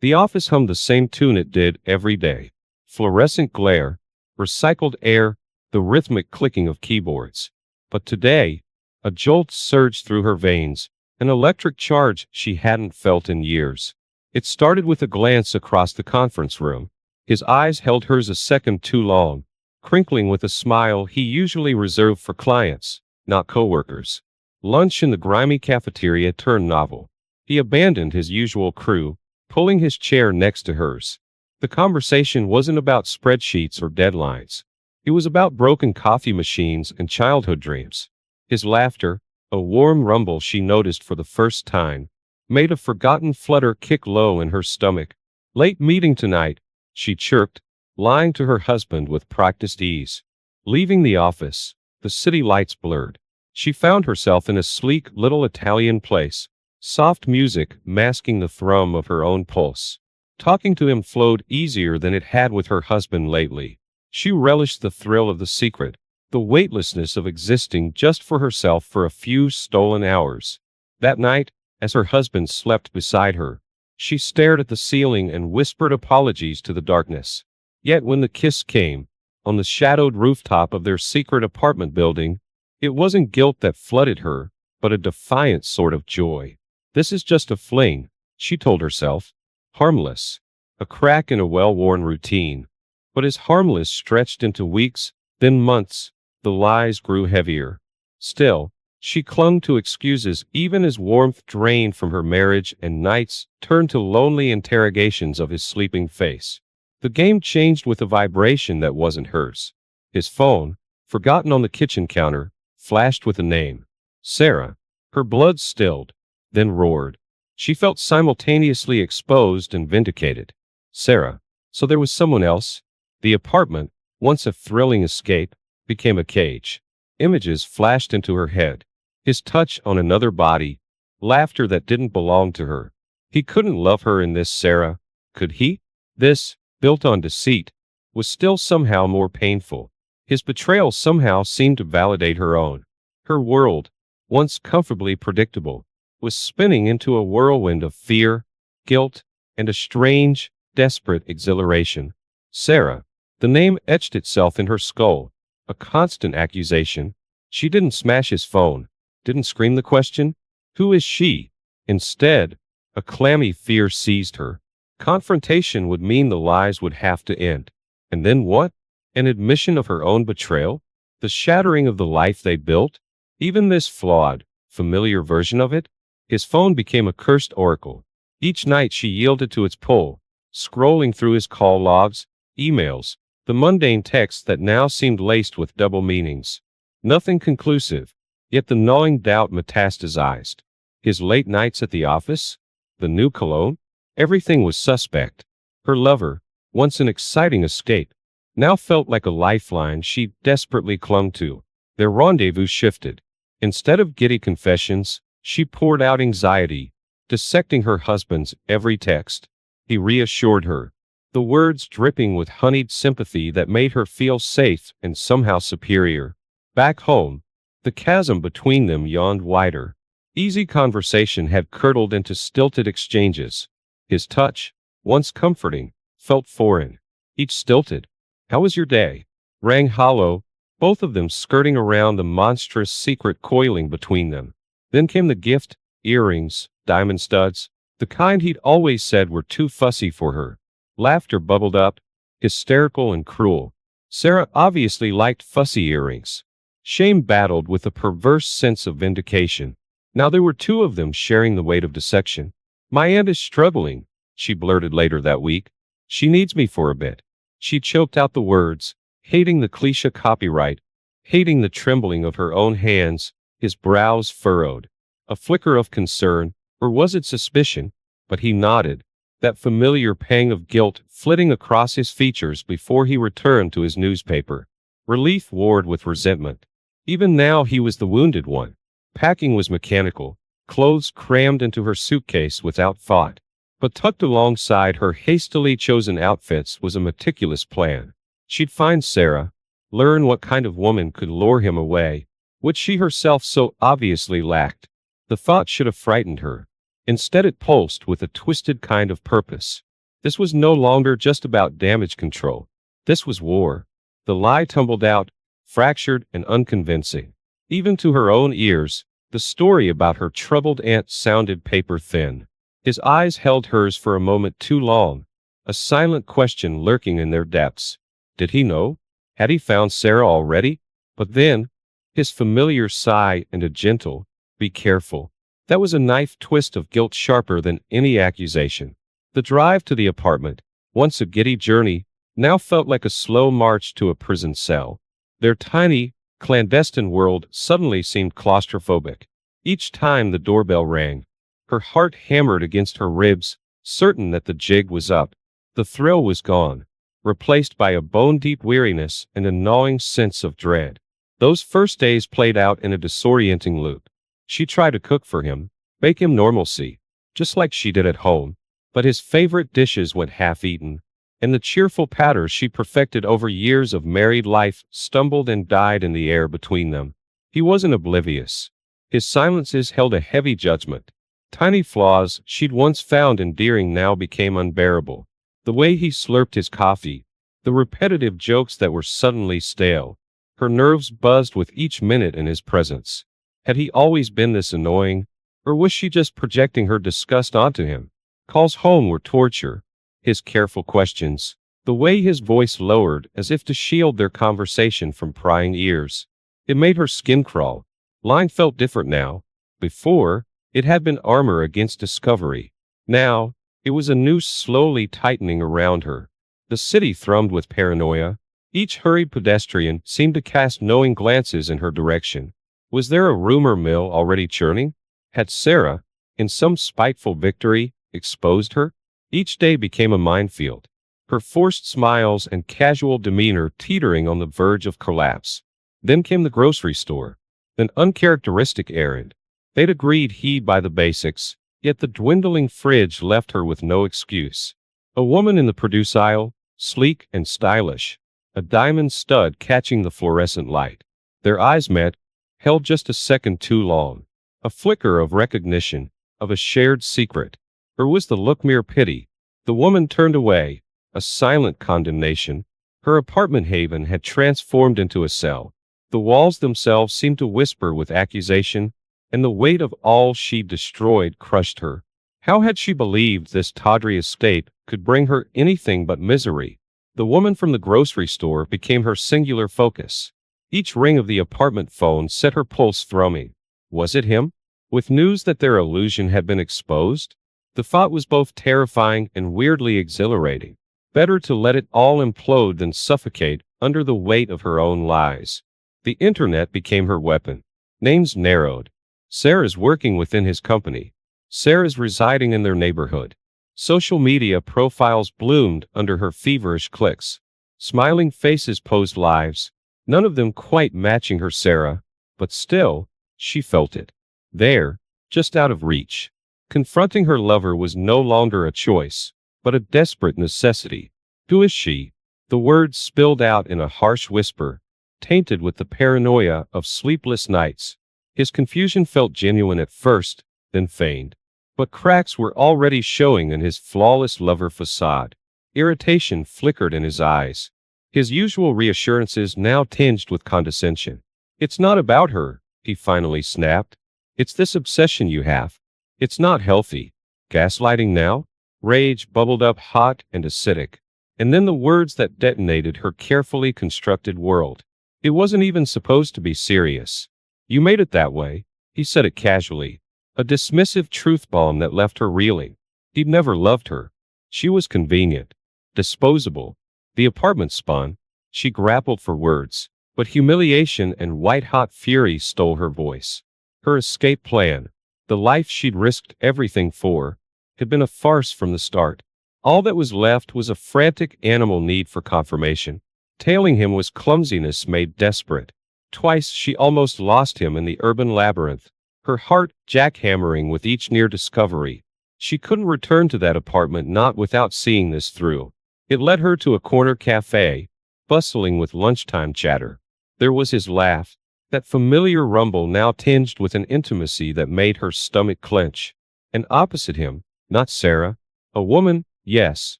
The office hummed the same tune it did every day. Fluorescent glare, recycled air, the rhythmic clicking of keyboards. But today, a jolt surged through her veins, an electric charge she hadn't felt in years. It started with a glance across the conference room. His eyes held hers a second too long, crinkling with a smile he usually reserved for clients, not coworkers. Lunch in the grimy cafeteria turned novel. He abandoned his usual crew, pulling his chair next to hers. The conversation wasn't about spreadsheets or deadlines. It was about broken coffee machines and childhood dreams. His laughter, a warm rumble she noticed for the first time, made a forgotten flutter kick low in her stomach. "Late meeting tonight," she chirped, lying to her husband with practiced ease. Leaving the office, the city lights blurred. She found herself in a sleek little Italian place, soft music masking the thrum of her own pulse. Talking to him flowed easier than it had with her husband lately. She relished the thrill of the secret, the weightlessness of existing just for herself for a few stolen hours. That night, as her husband slept beside her, she stared at the ceiling and whispered apologies to the darkness. Yet when the kiss came, on the shadowed rooftop of their secret apartment building, it wasn't guilt that flooded her, but a defiant sort of joy. This is just a fling, she told herself. Harmless. A crack in a well-worn routine. But as harmless stretched into weeks, then months, the lies grew heavier. Still, she clung to excuses even as warmth drained from her marriage and nights turned to lonely interrogations of his sleeping face. The game changed with a vibration that wasn't hers. His phone, forgotten on the kitchen counter, flashed with a name. Sarah. Her blood stilled, then roared. She felt simultaneously exposed and vindicated. Sarah. So there was someone else? The apartment, once a thrilling escape, became a cage. Images flashed into her head. His touch on another body. Laughter that didn't belong to her. He couldn't love her in this, Sarah. Could he? This, built on deceit, was still somehow more painful. His betrayal somehow seemed to validate her own. Her world, once comfortably predictable, was spinning into a whirlwind of fear, guilt, and a strange, desperate exhilaration. Sarah. The name etched itself in her skull. A constant accusation. She didn't smash his phone. Didn't scream the question. Who is she? Instead, a clammy fear seized her. Confrontation would mean the lies would have to end. And then what? An admission of her own betrayal? The shattering of the life they built? Even this flawed, familiar version of it? His phone became a cursed oracle. Each night she yielded to its pull, scrolling through his call logs, emails, the mundane texts that now seemed laced with double meanings. Nothing conclusive, yet the gnawing doubt metastasized. His late nights at the office? The new cologne? Everything was suspect. Her lover, once an exciting escape, now felt like a lifeline she desperately clung to. Their rendezvous shifted. Instead of giddy confessions, she poured out anxiety, dissecting her husband's every text. He reassured her, the words dripping with honeyed sympathy that made her feel safe and somehow superior. Back home, the chasm between them yawned wider. Easy conversation had curdled into stilted exchanges. His touch, once comforting, felt foreign. Each stilted, "How was your day?" rang hollow, both of them skirting around the monstrous secret coiling between them. Then came the gift, earrings, diamond studs, the kind he'd always said were too fussy for her. Laughter bubbled up, hysterical and cruel. Sarah obviously liked fussy earrings. Shame battled with a perverse sense of vindication. Now there were two of them sharing the weight of dissection. "My aunt is struggling," she blurted later that week. "She needs me for a bit." She choked out the words, hating the cliché copyright, hating the trembling of her own hands. His brows furrowed. A flicker of concern, or was it suspicion? But he nodded, that familiar pang of guilt flitting across his features before he returned to his newspaper. Relief warred with resentment. Even now he was the wounded one. Packing was mechanical, clothes crammed into her suitcase without thought. But tucked alongside her hastily chosen outfits was a meticulous plan. She'd find Sarah, learn what kind of woman could lure him away, which she herself so obviously lacked. The thought should have frightened her. Instead it pulsed with a twisted kind of purpose. This was no longer just about damage control. This was war. The lie tumbled out, fractured and unconvincing. Even to her own ears, the story about her troubled aunt sounded paper thin. His eyes held hers for a moment too long, a silent question lurking in their depths. Did he know? Had he found Sarah already? But then, his familiar sigh and a gentle, "Be careful." That was a knife twist of guilt sharper than any accusation. The drive to the apartment, once a giddy journey, now felt like a slow march to a prison cell. Their tiny, clandestine world suddenly seemed claustrophobic. Each time the doorbell rang, her heart hammered against her ribs, certain that the jig was up. The thrill was gone, replaced by a bone-deep weariness and a gnawing sense of dread. Those first days played out in a disorienting loop. She tried to cook for him, bake him normalcy, just like she did at home, but his favorite dishes went half-eaten, and the cheerful patterns she perfected over years of married life stumbled and died in the air between them. He wasn't oblivious. His silences held a heavy judgment. Tiny flaws she'd once found endearing now became unbearable. The way he slurped his coffee, the repetitive jokes that were suddenly stale. Her nerves buzzed with each minute in his presence. Had he always been this annoying, or was she just projecting her disgust onto him? Calls home were torture. His careful questions, the way his voice lowered as if to shield their conversation from prying ears. It made her skin crawl. Lying felt different now. Before, it had been armor against discovery. Now, it was a noose slowly tightening around her. The city thrummed with paranoia. Each hurried pedestrian seemed to cast knowing glances in her direction. Was there a rumor mill already churning? Had Sarah, in some spiteful victory, exposed her? Each day became a minefield, her forced smiles and casual demeanor teetering on the verge of collapse. Then came the grocery store, an uncharacteristic errand. They'd agreed he'd buy the basics, yet the dwindling fridge left her with no excuse. A woman in the produce aisle, sleek and stylish, a diamond stud catching the fluorescent light. Their eyes met, held just a second too long. A flicker of recognition, of a shared secret. Or was the look mere pity? The woman turned away, a silent condemnation. Her apartment haven had transformed into a cell. The walls themselves seemed to whisper with accusation, and the weight of all she'd destroyed crushed her. How had she believed this tawdry estate could bring her anything but misery? The woman from the grocery store became her singular focus. Each ring of the apartment phone set her pulse thrumming. Was it him? With news that their illusion had been exposed? The thought was both terrifying and weirdly exhilarating. Better to let it all implode than suffocate under the weight of her own lies. The internet became her weapon. Names narrowed. Sarah's working within his company. Sarah's residing in their neighborhood. Social media profiles bloomed under her feverish clicks. Smiling faces posed lives, none of them quite matching her Sarah, but still, she felt it. There, just out of reach. Confronting her lover was no longer a choice, but a desperate necessity. Who is she? The words spilled out in a harsh whisper, tainted with the paranoia of sleepless nights. His confusion felt genuine at first, then feigned. But cracks were already showing in his flawless lover facade. Irritation flickered in his eyes. His usual reassurances now tinged with condescension. "It's not about her," he finally snapped. "It's this obsession you have. It's not healthy." Gaslighting now? Rage bubbled up hot and acidic. And then the words that detonated her carefully constructed world. "It wasn't even supposed to be serious. You made it that way." He said it casually. A dismissive truth bomb that left her reeling. He'd never loved her. She was convenient. Disposable. The apartment spun. She grappled for words, but humiliation and white-hot fury stole her voice. Her escape plan, the life she'd risked everything for, had been a farce from the start. All that was left was a frantic animal need for confirmation. Tailing him was clumsiness made desperate. Twice she almost lost him in the urban labyrinth, her heart jackhammering with each near discovery. She couldn't return to that apartment not without seeing this through. It led her to a corner cafe, bustling with lunchtime chatter. There was his laugh, that familiar rumble now tinged with an intimacy that made her stomach clench. And opposite him, not Sarah, a woman, yes,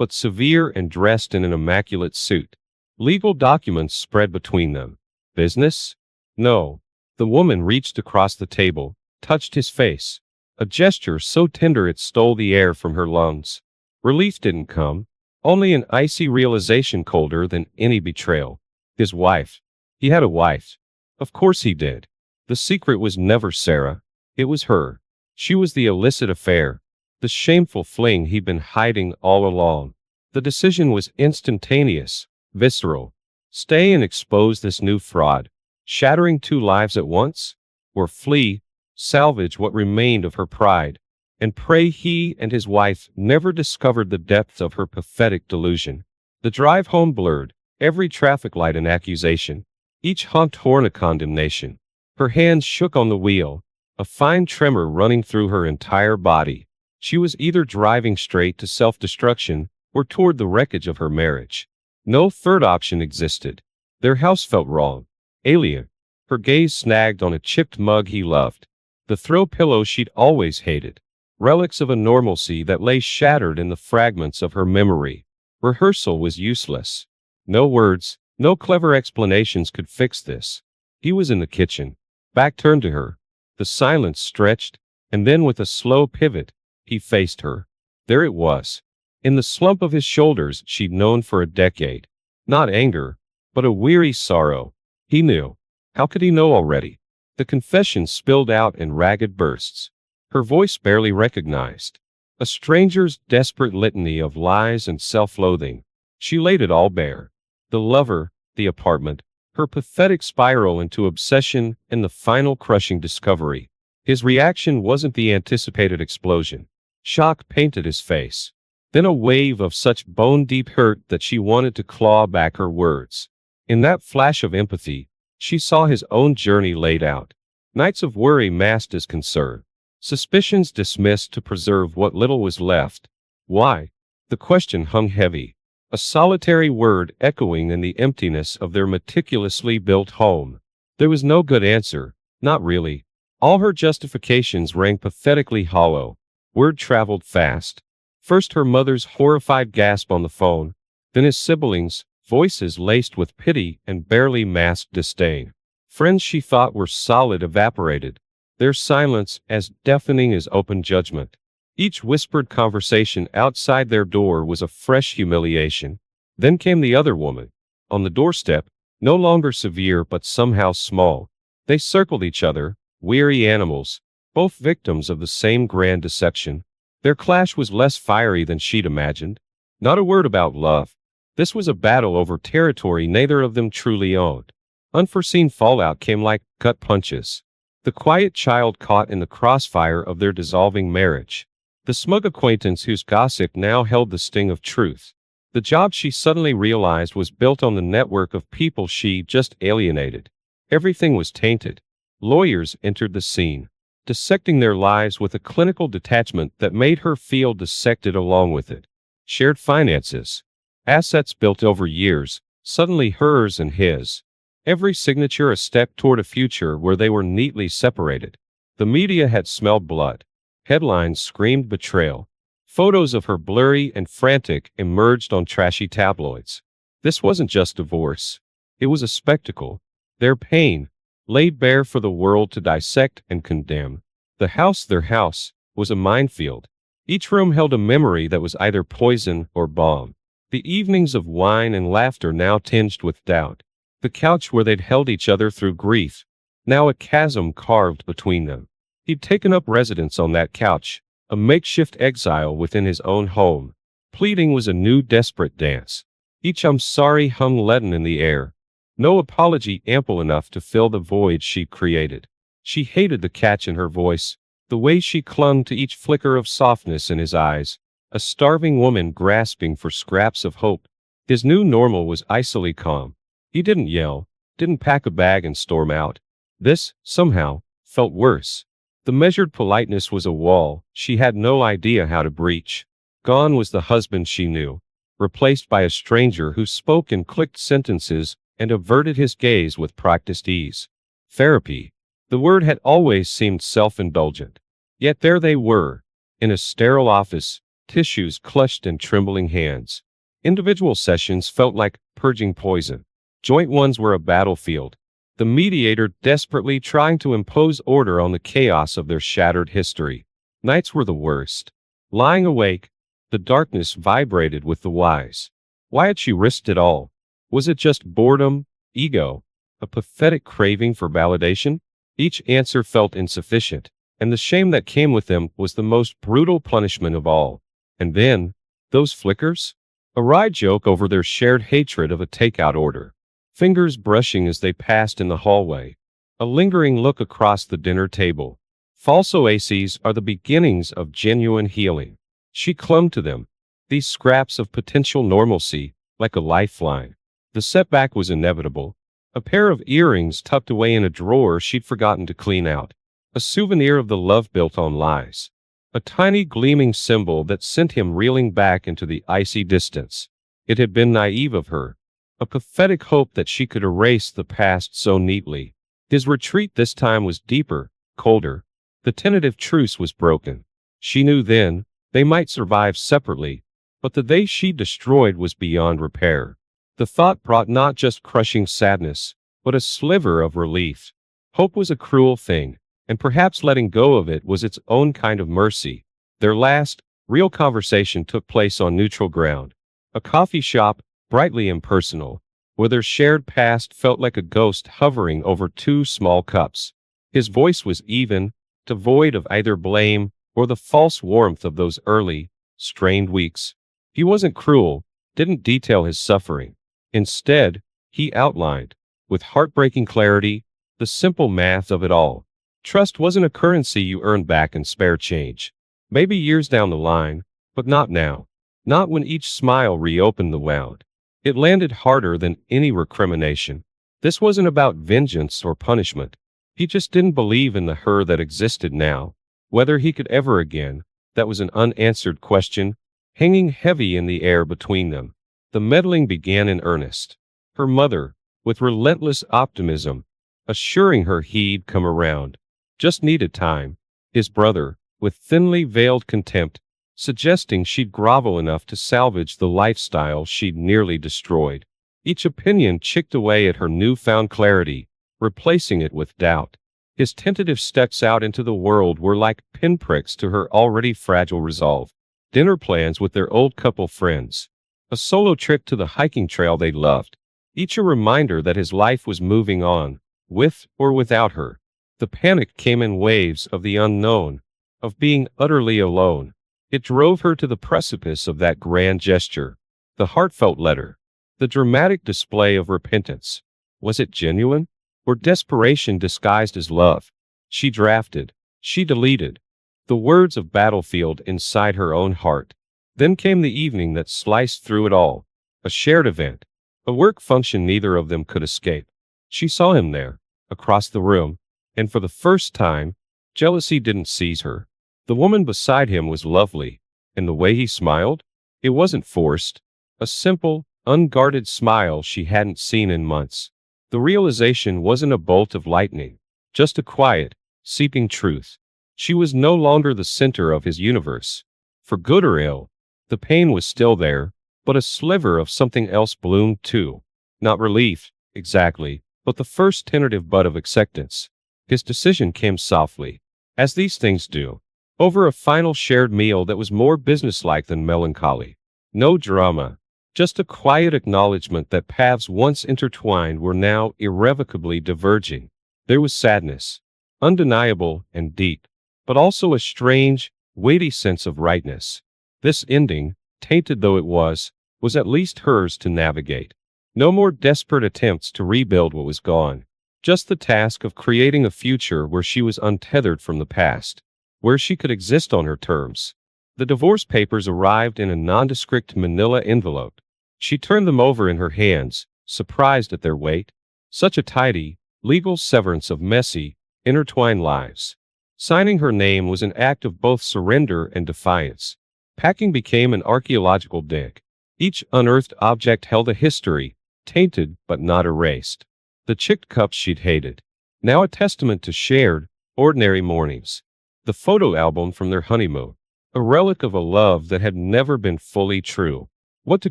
but severe and dressed in an immaculate suit. Legal documents spread between them. Business? No. The woman reached across the table, touched his face. A gesture so tender it stole the air from her lungs. Relief didn't come, only an icy realization colder than any betrayal. His wife. He had a wife. Of course he did. The secret was never Sarah. It was her. She was the illicit affair. The shameful fling he'd been hiding all along. The decision was instantaneous, visceral. Stay and expose this new fraud, shattering 2 lives at once? Or flee, salvage what remained of her pride, and pray he and his wife never discovered the depth of her pathetic delusion. The drive home blurred, every traffic light an accusation, each honked horn a condemnation. Her hands shook on the wheel, a fine tremor running through her entire body. She was either driving straight to self-destruction or toward the wreckage of her marriage. No third option existed. Their house felt wrong, alien. Her gaze snagged on a chipped mug he loved, the throw pillow she'd always hated, relics of a normalcy that lay shattered in the fragments of her memory. Rehearsal was useless. No words, no clever explanations could fix this. He was in the kitchen, back turned to her. The silence stretched, and then with a slow pivot, he faced her. There it was. In the slump of his shoulders she'd known for a decade. Not anger, but a weary sorrow. He knew. How could he know already? The confession spilled out in ragged bursts. Her voice barely recognized. A stranger's desperate litany of lies and self-loathing. She laid it all bare. The lover, the apartment, her pathetic spiral into obsession, and the final crushing discovery. His reaction wasn't the anticipated explosion. Shock painted his face. Then a wave of such bone-deep hurt that she wanted to claw back her words. In that flash of empathy, she saw his own journey laid out. Nights of worry masked as concern. Suspicions dismissed to preserve what little was left. Why? The question hung heavy. A solitary word echoing in the emptiness of their meticulously built home. There was no good answer, not really. All her justifications rang pathetically hollow. Word traveled fast. First her mother's horrified gasp on the phone, then his siblings, voices laced with pity and barely masked disdain. Friends she thought were solid evaporated, their silence as deafening as open judgment. Each whispered conversation outside their door was a fresh humiliation. Then came the other woman. On the doorstep, no longer severe but somehow small. They circled each other, weary animals, both victims of the same grand deception. Their clash was less fiery than she'd imagined. Not a word about love. This was a battle over territory neither of them truly owned. Unforeseen fallout came like gut punches. The quiet child caught in the crossfire of their dissolving marriage. The smug acquaintance whose gossip now held the sting of truth. The job she suddenly realized was built on the network of people she just alienated. Everything was tainted. Lawyers entered the scene, dissecting their lives with a clinical detachment that made her feel dissected along with it. Shared finances. Assets built over years, suddenly hers and his. Every signature a step toward a future where they were neatly separated. The media had smelled blood. Headlines screamed betrayal. Photos of her blurry and frantic emerged on trashy tabloids. This wasn't just divorce. It was a spectacle. Their pain, laid bare for the world to dissect and condemn. The house, their house, was a minefield. Each room held a memory that was either poison or balm. The evenings of wine and laughter now tinged with doubt. The couch where they'd held each other through grief, now a chasm carved between them. He'd taken up residence on that couch, a makeshift exile within his own home. Pleading was a new desperate dance. Each "I'm sorry" hung leaden in the air. No apology ample enough to fill the void she'd created. She hated the catch in her voice, the way she clung to each flicker of softness in his eyes, a starving woman grasping for scraps of hope. His new normal was icily calm. He didn't yell, didn't pack a bag and storm out. This, somehow, felt worse. The measured politeness was a wall she had no idea how to breach. Gone was the husband she knew, replaced by a stranger who spoke in clicked sentences and averted his gaze with practiced ease. Therapy. The word had always seemed self-indulgent. Yet there they were, in a sterile office, tissues clutched in trembling hands. Individual sessions felt like purging poison. Joint ones were a battlefield, the mediator desperately trying to impose order on the chaos of their shattered history. Nights were the worst. Lying awake, the darkness vibrated with the whys. Why had she risked it all? Was it just boredom, ego, a pathetic craving for validation? Each answer felt insufficient, and the shame that came with them was the most brutal punishment of all. And then, those flickers? A wry joke over their shared hatred of a takeout order. Fingers brushing as they passed in the hallway. A lingering look across the dinner table. False oases are the beginnings of genuine healing. She clung to them, these scraps of potential normalcy, like a lifeline. The setback was inevitable. A pair of earrings tucked away in a drawer she'd forgotten to clean out. A souvenir of the love built on lies. A tiny gleaming symbol that sent him reeling back into the icy distance. It had been naive of her. A pathetic hope that she could erase the past so neatly. His retreat this time was deeper, colder. The tentative truce was broken. She knew then, they might survive separately, but the they she destroyed was beyond repair. The thought brought not just crushing sadness, but a sliver of relief. Hope was a cruel thing, and perhaps letting go of it was its own kind of mercy. Their last, real conversation took place on neutral ground. A coffee shop, brightly impersonal, where their shared past felt like a ghost hovering over two small cups. His voice was even, devoid of either blame or the false warmth of those early, strained weeks. He wasn't cruel, didn't detail his suffering. Instead, he outlined, with heartbreaking clarity, the simple math of it all. Trust wasn't a currency you earned back in spare change. Maybe years down the line, but not now. Not when each smile reopened the wound. It landed harder than any recrimination. This wasn't about vengeance or punishment. He just didn't believe in the her that existed now. Whether he could ever again, that was an unanswered question, hanging heavy in the air between them. The meddling began in earnest. Her mother, with relentless optimism, assuring her he'd come around. Just needed time. His brother, with thinly veiled contempt, suggesting she'd grovel enough to salvage the lifestyle she'd nearly destroyed. Each opinion chicked away at her newfound clarity, replacing it with doubt. His tentative steps out into the world were like pinpricks to her already fragile resolve. Dinner plans with their old couple friends. A solo trip to the hiking trail they loved. Each a reminder that his life was moving on, with or without her. The panic came in waves of the unknown, of being utterly alone. It drove her to the precipice of that grand gesture, the heartfelt letter, the dramatic display of repentance. Was it genuine, or desperation disguised as love? She drafted, she deleted, the words of battlefield inside her own heart. Then came the evening that sliced through it all, a shared event, a work function neither of them could escape. She saw him there, across the room, and for the first time, jealousy didn't seize her. The woman beside him was lovely, and the way he smiled, it wasn't forced, a simple, unguarded smile she hadn't seen in months. The realization wasn't a bolt of lightning, just a quiet, seeping truth. She was no longer the center of his universe. For good or ill, the pain was still there, but a sliver of something else bloomed too. Not relief, exactly, but the first tentative bud of acceptance. His decision came softly, as these things do, over a final shared meal that was more businesslike than melancholy. No drama, just a quiet acknowledgement that paths once intertwined were now irrevocably diverging. There was sadness, undeniable and deep, but also a strange, weighty sense of rightness. This ending, tainted though it was at least hers to navigate. No more desperate attempts to rebuild what was gone. Just the task of creating a future where she was untethered from the past, where she could exist on her terms. The divorce papers arrived in a nondescript manila envelope. She turned them over in her hands, surprised at their weight. Such a tidy, legal severance of messy, intertwined lives. Signing her name was an act of both surrender and defiance. Packing became an archaeological dig. Each unearthed object held a history, tainted but not erased. The chicked cups she'd hated, now a testament to shared, ordinary mornings. The photo album from their honeymoon, a relic of a love that had never been fully true. What to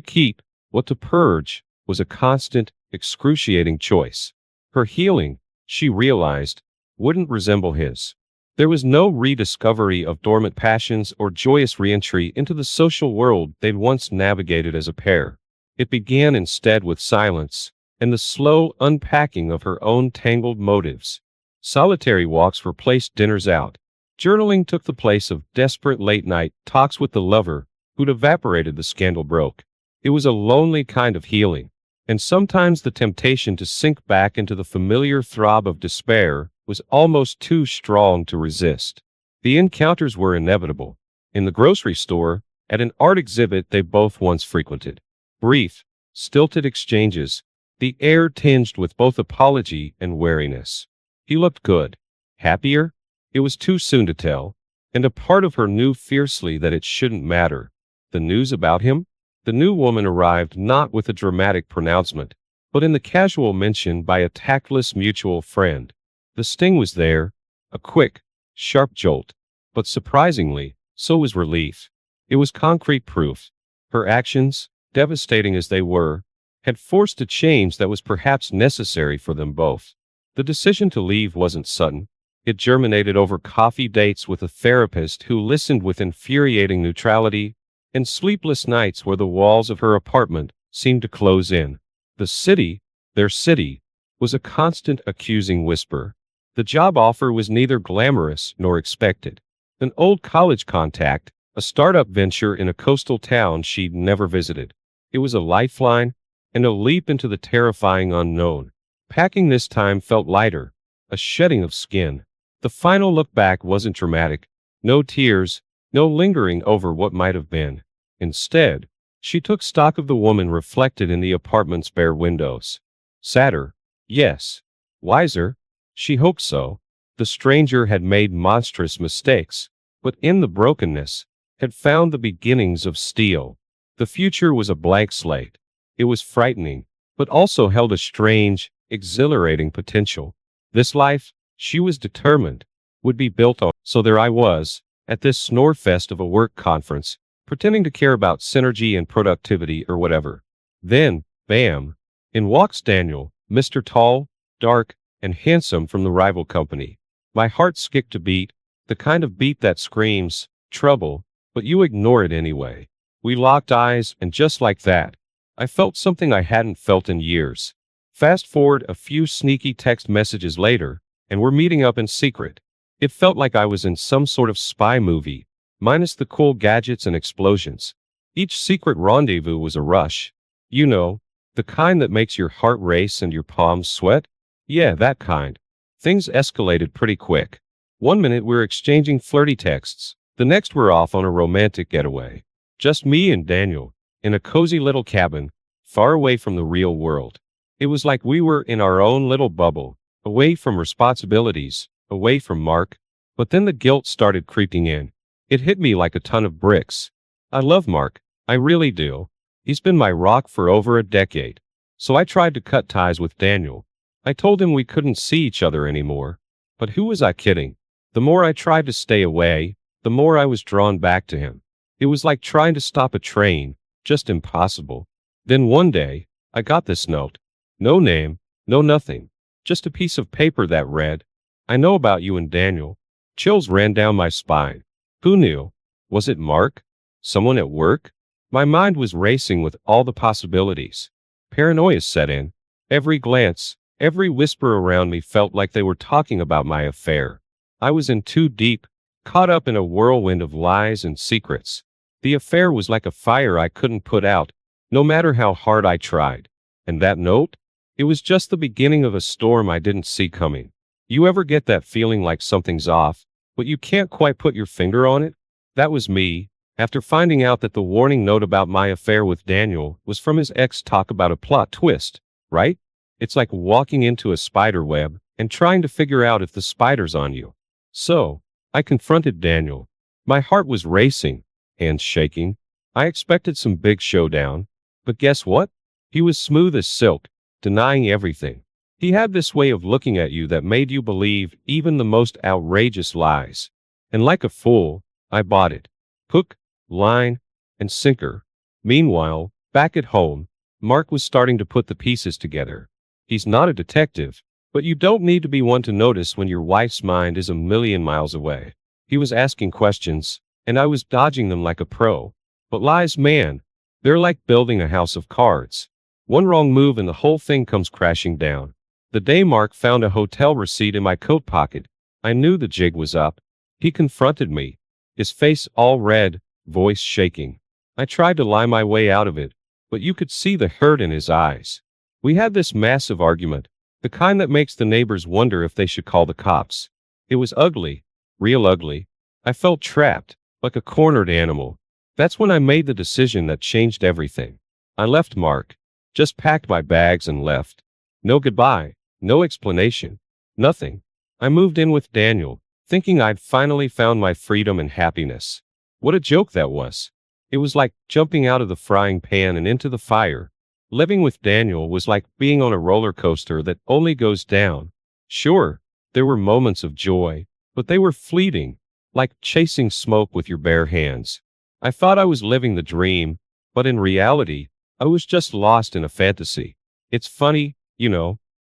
keep, what to purge, was a constant, excruciating choice. Her healing, she realized, wouldn't resemble his. There was no rediscovery of dormant passions or joyous reentry into the social world they'd once navigated as a pair. It began instead with silence and the slow unpacking of her own tangled motives. Solitary walks replaced dinners out. Journaling took the place of desperate late-night talks with the lover who'd evaporated the scandal broke. It was a lonely kind of healing, and sometimes the temptation to sink back into the familiar throb of despair was almost too strong to resist. The encounters were inevitable. In the grocery store, at an art exhibit they both once frequented. Brief, stilted exchanges, the air tinged with both apology and wariness. He looked good. Happier? It was too soon to tell, and a part of her knew fiercely that it shouldn't matter. The news about him? The new woman arrived not with a dramatic pronouncement, but in the casual mention by a tactless mutual friend. The sting was there, a quick, sharp jolt, but surprisingly, so was relief. It was concrete proof. Her actions, devastating as they were, had forced a change that was perhaps necessary for them both. The decision to leave wasn't sudden. It germinated over coffee dates with a therapist who listened with infuriating neutrality, and sleepless nights where the walls of her apartment seemed to close in. The city, their city, was a constant accusing whisper. The job offer was neither glamorous nor expected. An old college contact, a startup venture in a coastal town she'd never visited. It was a lifeline and a leap into the terrifying unknown. Packing this time felt lighter, a shedding of skin. The final look back wasn't dramatic. No tears, no lingering over what might have been. Instead, she took stock of the woman reflected in the apartment's bare windows. Sadder, yes. Wiser, she hoped so. The stranger had made monstrous mistakes, but in the brokenness, had found the beginnings of steel. The future was a blank slate. It was frightening, but also held a strange, exhilarating potential. This life, she was determined, would be built on. So there I was, at this snorefest of a work conference, pretending to care about synergy and productivity or whatever. Then, bam, in walks Daniel, Mr. Tall, dark, and handsome from the rival company. My heart skipped a beat, the kind of beat that screams, trouble, but you ignore it anyway. We locked eyes, and just like that, I felt something I hadn't felt in years. Fast forward a few sneaky text messages later, and we're meeting up in secret. It felt like I was in some sort of spy movie, minus the cool gadgets and explosions. Each secret rendezvous was a rush. You know, the kind that makes your heart race and your palms sweat? Yeah, that kind. Things escalated pretty quick. One minute we're exchanging flirty texts, the next we're off on a romantic getaway. Just me and Daniel, in a cozy little cabin, far away from the real world. It was like we were in our own little bubble, away from responsibilities, away from Mark. But then the guilt started creeping in. It hit me like a ton of bricks. I love Mark, I really do. He's been my rock for over a decade. So I tried to cut ties with Daniel. I told him we couldn't see each other anymore. But who was I kidding? The more I tried to stay away, the more I was drawn back to him. It was like trying to stop a train, just impossible. Then one day, I got this note. No name, no nothing. Just a piece of paper that read, I know about you and Daniel. Chills ran down my spine. Who knew? Was it Mark? Someone at work? My mind was racing with all the possibilities. Paranoia set in. Every glance, every whisper around me felt like they were talking about my affair. I was in too deep, caught up in a whirlwind of lies and secrets. The affair was like a fire I couldn't put out, no matter how hard I tried. And that note? It was just the beginning of a storm I didn't see coming. You ever get that feeling like something's off, but you can't quite put your finger on it? That was me, after finding out that the warning note about my affair with Daniel was from his ex. Talk about a plot twist, right? It's like walking into a spider web and trying to figure out if the spider's on you. So, I confronted Daniel. My heart was racing, hands shaking. I expected some big showdown. But guess what? He was smooth as silk, denying everything. He had this way of looking at you that made you believe even the most outrageous lies. And like a fool, I bought it. Hook, line, and sinker. Meanwhile, back at home, Mark was starting to put the pieces together. He's not a detective, but you don't need to be one to notice when your wife's mind is a million miles away. He was asking questions, and I was dodging them like a pro. But lies, man, they're like building a house of cards. One wrong move and the whole thing comes crashing down. The day Mark found a hotel receipt in my coat pocket, I knew the jig was up. He confronted me, his face all red, voice shaking. I tried to lie my way out of it, but you could see the hurt in his eyes. We had this massive argument, the kind that makes the neighbors wonder if they should call the cops. It was ugly, real ugly. I felt trapped, like a cornered animal. That's when I made the decision that changed everything. I left Mark, just packed my bags and left. No goodbye, no explanation, nothing. I moved in with Daniel, thinking I'd finally found my freedom and happiness. What a joke that was. It was like jumping out of the frying pan and into the fire. Living with Daniel was like being on a roller coaster that only goes down. Sure, there were moments of joy, but they were fleeting, like chasing smoke with your bare hands. I thought I was living the dream, but in reality, I was just lost in a fantasy. It's funny,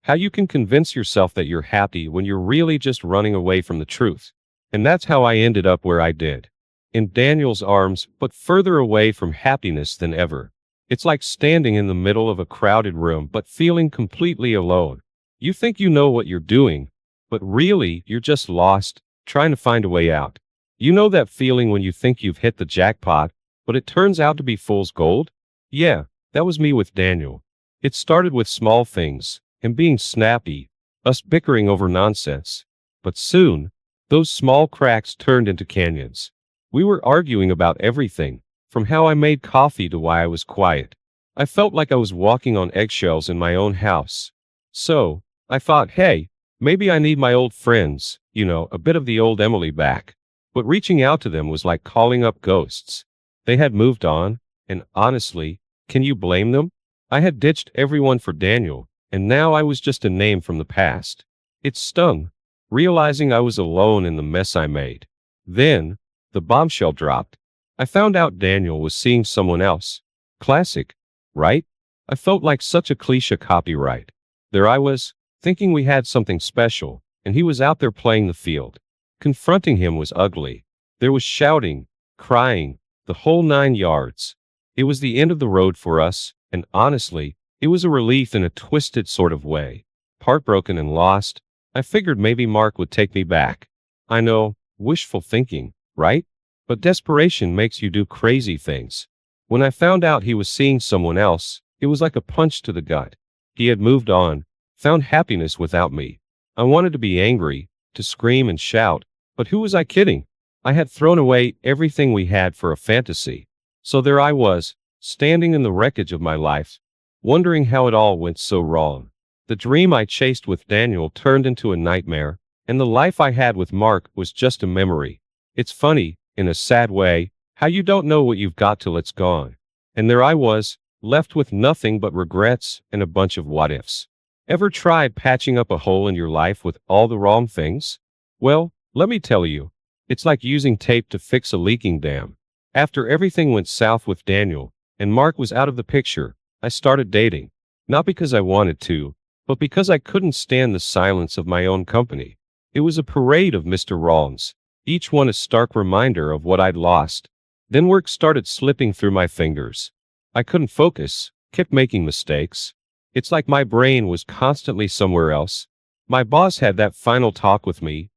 how you can convince yourself that you're happy when you're really just running away from the truth. And that's how I ended up where I did. In Daniel's arms, but further away from happiness than ever. It's like standing in the middle of a crowded room but feeling completely alone. You think you know what you're doing, but really, you're just lost, trying to find a way out. You know that feeling when you think you've hit the jackpot, but it turns out to be fool's gold? Yeah, that was me with Daniel. It started with small things, him being snappy, us bickering over nonsense. But soon, those small cracks turned into canyons. We were arguing about everything, from how I made coffee to why I was quiet. I felt like I was walking on eggshells in my own house. So, I thought, hey, maybe I need my old friends, a bit of the old Emily back. But reaching out to them was like calling up ghosts. They had moved on, and honestly, can you blame them? I had ditched everyone for Daniel, and now I was just a name from the past. It stung, realizing I was alone in the mess I made. Then, the bombshell dropped. I found out Daniel was seeing someone else. Classic, right? I felt like such a cliché copyright. There I was, thinking we had something special, and he was out there playing the field. Confronting him was ugly. There was shouting, crying, the whole 9 yards. It was the end of the road for us, and honestly, it was a relief in a twisted sort of way. Heartbroken and lost, I figured maybe Mark would take me back. I know, wishful thinking, right? But desperation makes you do crazy things. When I found out he was seeing someone else, it was like a punch to the gut. He had moved on, found happiness without me. I wanted to be angry, to scream and shout, but who was I kidding? I had thrown away everything we had for a fantasy. So there I was, standing in the wreckage of my life, wondering how it all went so wrong. The dream I chased with Daniel turned into a nightmare, and the life I had with Mark was just a memory. It's funny, in a sad way, how you don't know what you've got till it's gone. And there I was, left with nothing but regrets and a bunch of what-ifs. Ever tried patching up a hole in your life with all the wrong things? Well, let me tell you, it's like using tape to fix a leaking dam. After everything went south with Daniel, and Mark was out of the picture, I started dating. Not because I wanted to, but because I couldn't stand the silence of my own company. It was a parade of Mr. Wrongs, each one a stark reminder of what I'd lost. Then work started slipping through my fingers. I couldn't focus, kept making mistakes. It's like my brain was constantly somewhere else. My boss had that final talk with me,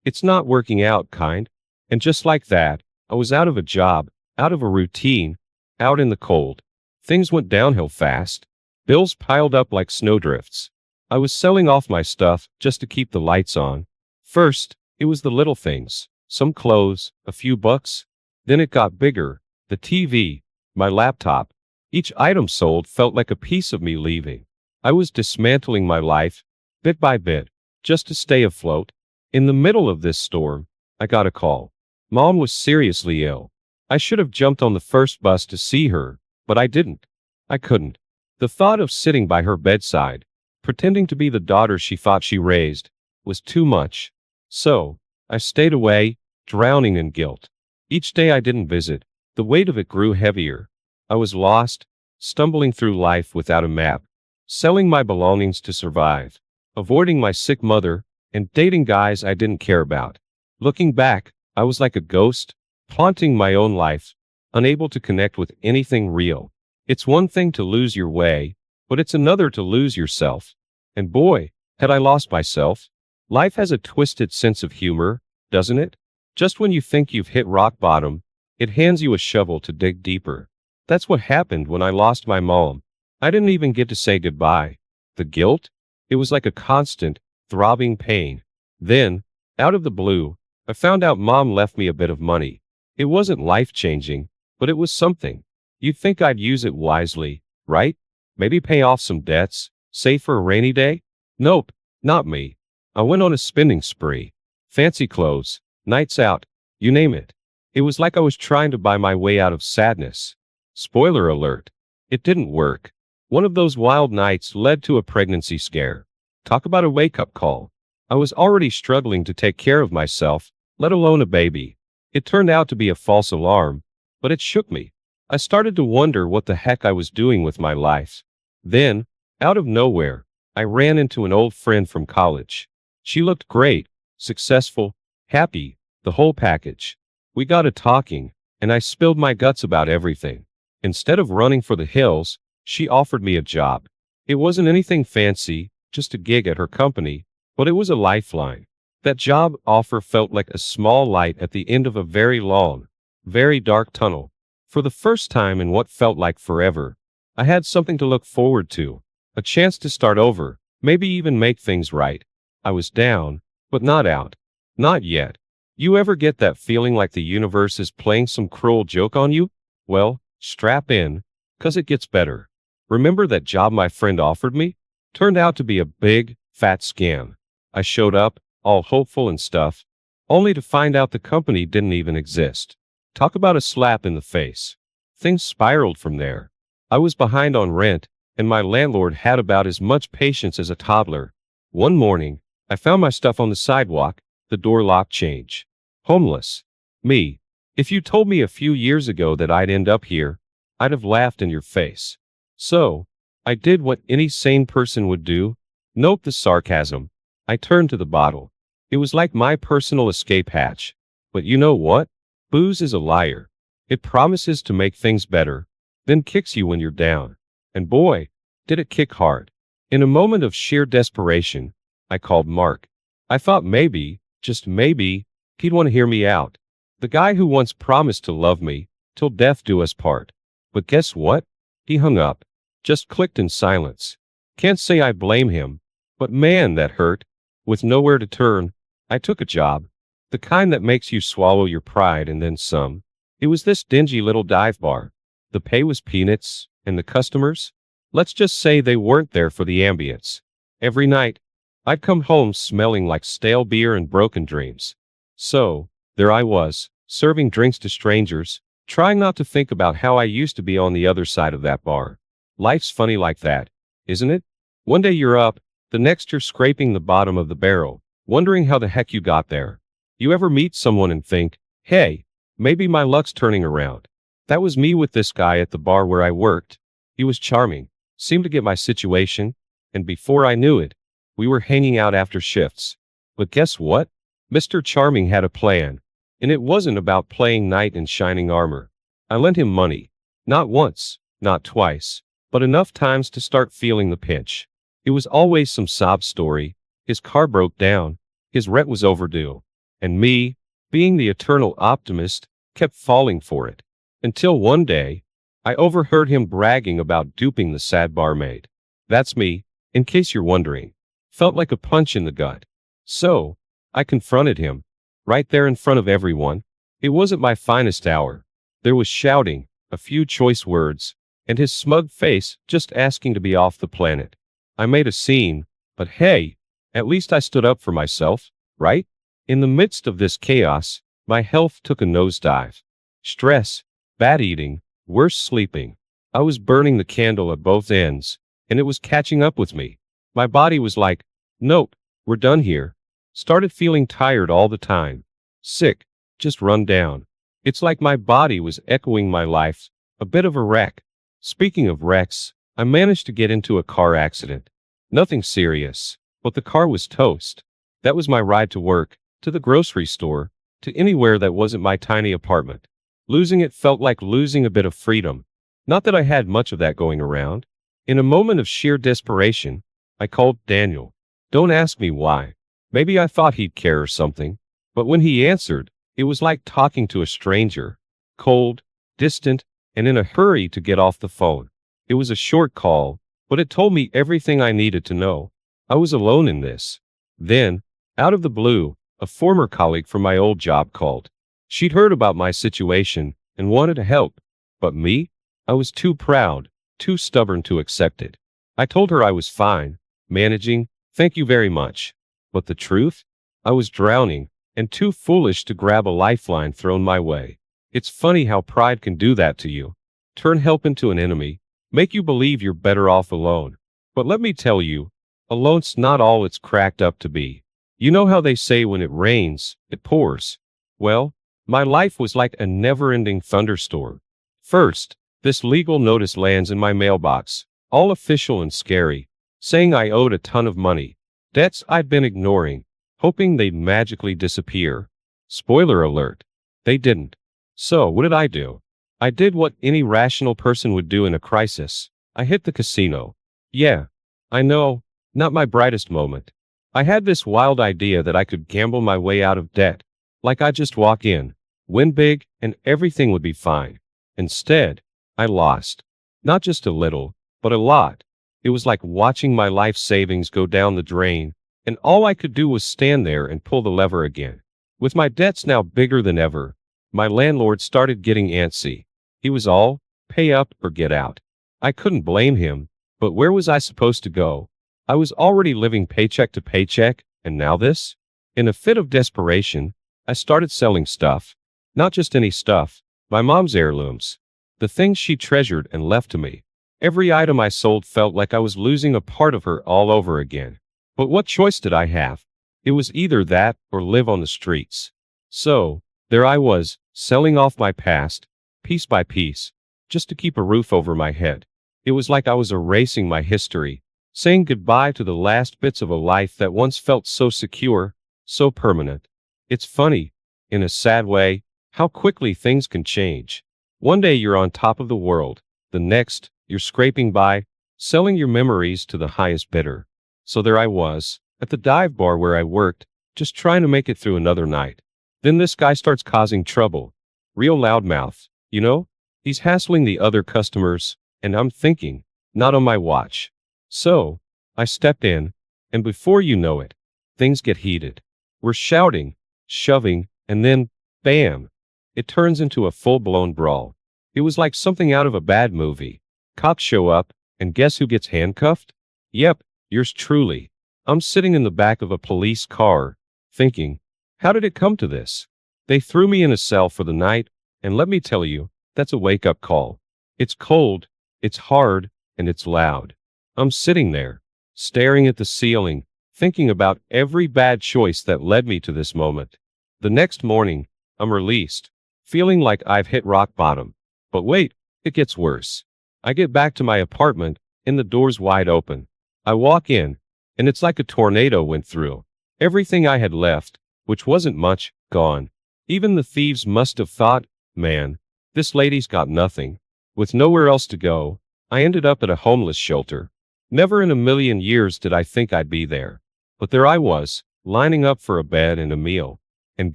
it's not working out kind. And just like that, I was out of a job, out of a routine, out in the cold. Things went downhill fast. Bills piled up like snowdrifts. I was selling off my stuff just to keep the lights on. First, it was the little things, some clothes, a few bucks. Then it got bigger, the TV, my laptop. Each item sold felt like a piece of me leaving. I was dismantling my life, bit by bit, just to stay afloat. In the middle of this storm, I got a call. Mom was seriously ill. I should have jumped on the first bus to see her, but I didn't. I couldn't. The thought of sitting by her bedside, pretending to be the daughter she thought she raised, was too much. So, I stayed away, drowning in guilt. Each day I didn't visit, the weight of it grew heavier. I was lost, stumbling through life without a map, selling my belongings to survive, avoiding my sick mother, and dating guys I didn't care about. Looking back, I was like a ghost, haunting my own life, unable to connect with anything real. It's one thing to lose your way, but it's another to lose yourself. And boy, had I lost myself. Life has a twisted sense of humor, doesn't it? Just when you think you've hit rock bottom, it hands you a shovel to dig deeper. That's what happened when I lost my mom. I didn't even get to say goodbye. The guilt? It was like a constant, throbbing pain. Then, out of the blue, I found out mom left me a bit of money. It wasn't life-changing, but it was something. You'd think I'd use it wisely, right? Maybe pay off some debts, save for a rainy day? Nope, not me. I went on a spending spree. Fancy clothes, nights out, you name it. It was like I was trying to buy my way out of sadness. Spoiler alert. It didn't work. One of those wild nights led to a pregnancy scare. Talk about a wake-up call. I was already struggling to take care of myself, let alone a baby. It turned out to be a false alarm, but it shook me. I started to wonder what the heck I was doing with my life. Then, out of nowhere, I ran into an old friend from college. She looked great, successful, happy, the whole package. We got a talking, and I spilled my guts about everything. Instead of running for the hills, she offered me a job. It wasn't anything fancy, just a gig at her company, but it was a lifeline. That job offer felt like a small light at the end of a very long, very dark tunnel. For the first time in what felt like forever, I had something to look forward to, a chance to start over, maybe even make things right. I was down, but not out. Not yet. You ever get that feeling like the universe is playing some cruel joke on you? Well, strap in, 'cause it gets better. Remember that job my friend offered me? Turned out to be a big, fat scam. I showed up, all hopeful and stuff, only to find out the company didn't even exist. Talk about a slap in the face. Things spiraled from there. I was behind on rent, and my landlord had about as much patience as a toddler. One morning, I found my stuff on the sidewalk, the door lock change. Homeless. Me. If you told me a few years ago that I'd end up here, I'd have laughed in your face. So, I did what any sane person would do. Note the sarcasm. I turned to the bottle. It was like my personal escape hatch. But you know what? Booze is a liar. It promises to make things better, then kicks you when you're down. And boy, did it kick hard. In a moment of sheer desperation, I called Mark. I thought maybe, just maybe, he'd want to hear me out. The guy who once promised to love me, till death do us part. But guess what? He hung up. Just clicked in silence. Can't say I blame him, but man, that hurt. With nowhere to turn, I took a job. The kind that makes you swallow your pride and then some. It was this dingy little dive bar. The pay was peanuts, and the customers? Let's just say they weren't there for the ambience. Every night, I'd come home smelling like stale beer and broken dreams. So, there I was, serving drinks to strangers, trying not to think about how I used to be on the other side of that bar. Life's funny like that, isn't it? One day you're up, the next you're scraping the bottom of the barrel, wondering how the heck you got there. You ever meet someone and think, hey, maybe my luck's turning around? That was me with this guy at the bar where I worked. He was charming, seemed to get my situation, and before I knew it, we were hanging out after shifts. But guess what? Mr. Charming had a plan, and it wasn't about playing knight in shining armor. I lent him money. Not once, not twice, but enough times to start feeling the pinch. It was always some sob story. His car broke down, his rent was overdue, and me, being the eternal optimist, kept falling for it. Until one day, I overheard him bragging about duping the sad barmaid. That's me, in case you're wondering. Felt like a punch in the gut. So, I confronted him, right there in front of everyone. It wasn't my finest hour. There was shouting, a few choice words, and his smug face just asking to be off the planet. I made a scene, but hey, at least I stood up for myself, right? In the midst of this chaos, my health took a nosedive. Stress, bad eating, worse sleeping. I was burning the candle at both ends, and it was catching up with me. My body was like, nope, we're done here. Started feeling tired all the time. Sick, just run down. It's like my body was echoing my life, a bit of a wreck. Speaking of wrecks, I managed to get into a car accident. Nothing serious, but the car was toast. That was my ride to work, to the grocery store, to anywhere that wasn't my tiny apartment. Losing it felt like losing a bit of freedom. Not that I had much of that going around. In a moment of sheer desperation, I called Daniel. Don't ask me why. Maybe I thought he'd care or something. But when he answered, it was like talking to a stranger. Cold, distant, and in a hurry to get off the phone. It was a short call, but it told me everything I needed to know. I was alone in this. Then, out of the blue, a former colleague from my old job called. She'd heard about my situation and wanted to help. But me? I was too proud, too stubborn to accept it. I told her I was fine, managing, thank you very much. But the truth? I was drowning, and too foolish to grab a lifeline thrown my way. It's funny how pride can do that to you. Turn help into an enemy, make you believe you're better off alone. But let me tell you, alone's not all it's cracked up to be. You know how they say when it rains, it pours. Well, my life was like a never-ending thunderstorm. First, this legal notice lands in my mailbox, all official and scary, saying I owed a ton of money. Debts I'd been ignoring, hoping they'd magically disappear. Spoiler alert, they didn't. So, what did I do? I did what any rational person would do in a crisis. I hit the casino. Yeah, I know, not my brightest moment. I had this wild idea that I could gamble my way out of debt. Like I'd just walk in, win big, and everything would be fine. Instead, I lost. Not just a little, but a lot. It was like watching my life savings go down the drain, and all I could do was stand there and pull the lever again. With my debts now bigger than ever, my landlord started getting antsy. He was all, pay up or get out. I couldn't blame him, but where was I supposed to go? I was already living paycheck to paycheck, and now this? In a fit of desperation, I started selling stuff. Not just any stuff, my mom's heirlooms. The things she treasured and left to me. Every item I sold felt like I was losing a part of her all over again. But what choice did I have? It was either that or live on the streets. So, there I was, selling off my past, piece by piece, just to keep a roof over my head. It was like I was erasing my history, saying goodbye to the last bits of a life that once felt so secure, so permanent. It's funny, in a sad way, how quickly things can change. One day you're on top of the world, the next, you're scraping by, selling your memories to the highest bidder. So there I was, at the dive bar where I worked, just trying to make it through another night. Then this guy starts causing trouble. Real loudmouth, you know? He's hassling the other customers, and I'm thinking, not on my watch. So, I step in, and before you know it, things get heated. We're shouting, shoving, and then, bam! It turns into a full-blown brawl. It was like something out of a bad movie. Cops show up, and guess who gets handcuffed? Yep, yours truly. I'm sitting in the back of a police car, thinking, how did it come to this? They threw me in a cell for the night, and let me tell you, that's a wake-up call. It's cold, it's hard, and it's loud. I'm sitting there, staring at the ceiling, thinking about every bad choice that led me to this moment. The next morning, I'm released, feeling like I've hit rock bottom. But wait, it gets worse. I get back to my apartment, and the door's wide open. I walk in, and it's like a tornado went through. Everything I had left, which wasn't much, gone. Even the thieves must have thought, man, this lady's got nothing. With nowhere else to go, I ended up at a homeless shelter. Never in a million years did I think I'd be there. But there I was, lining up for a bed and a meal. And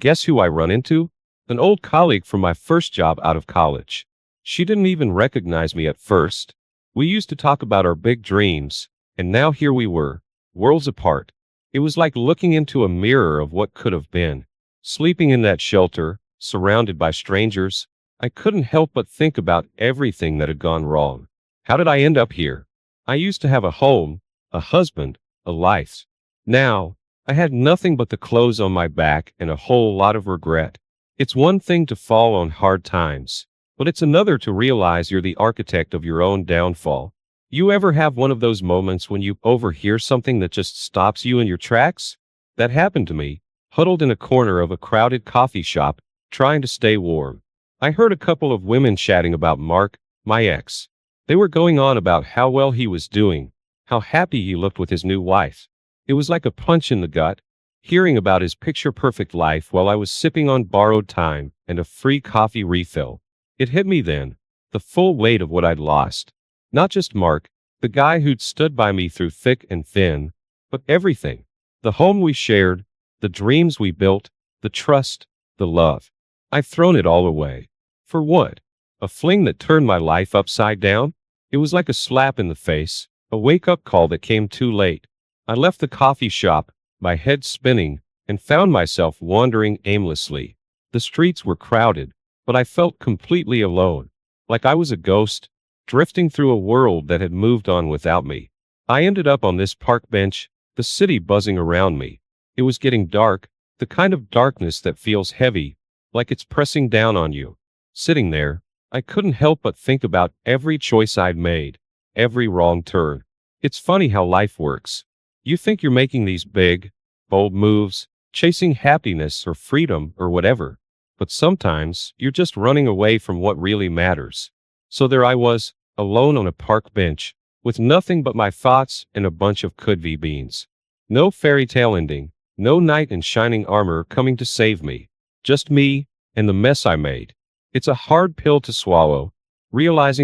guess who I run into? An old colleague from my first job out of college. She didn't even recognize me at first. We used to talk about our big dreams, and now here we were, worlds apart. It was like looking into a mirror of what could have been. Sleeping in that shelter, surrounded by strangers, I couldn't help but think about everything that had gone wrong. How did I end up here? I used to have a home, a husband, a life. Now, I had nothing but the clothes on my back and a whole lot of regret. It's one thing to fall on hard times, but it's another to realize you're the architect of your own downfall. You ever have one of those moments when you overhear something that just stops you in your tracks? That happened to me, huddled in a corner of a crowded coffee shop, trying to stay warm. I heard a couple of women chatting about Mark, my ex. They were going on about how well he was doing, how happy he looked with his new wife. It was like a punch in the gut, hearing about his picture-perfect life while I was sipping on borrowed time and a free coffee refill. It hit me then, the full weight of what I'd lost. Not just Mark, the guy who'd stood by me through thick and thin, but everything. The home we shared, the dreams we built, the trust, the love. I've thrown it all away. For what? A fling that turned my life upside down? It was like a slap in the face, a wake-up call that came too late. I left the coffee shop, my head spinning, and found myself wandering aimlessly. The streets were crowded, but I felt completely alone, like I was a ghost, drifting through a world that had moved on without me. I ended up on this park bench, the city buzzing around me. It was getting dark, the kind of darkness that feels heavy, like it's pressing down on you. Sitting there, I couldn't help but think about every choice I'd made, every wrong turn. It's funny how life works. You think you're making these big, bold moves, chasing happiness or freedom or whatever, but sometimes you're just running away from what really matters. So there I was, alone on a park bench, with nothing but my thoughts and a bunch of could-be beans. No fairy tale ending, no knight in shining armor coming to save me. Just me and the mess I made. It's a hard pill to swallow, realizing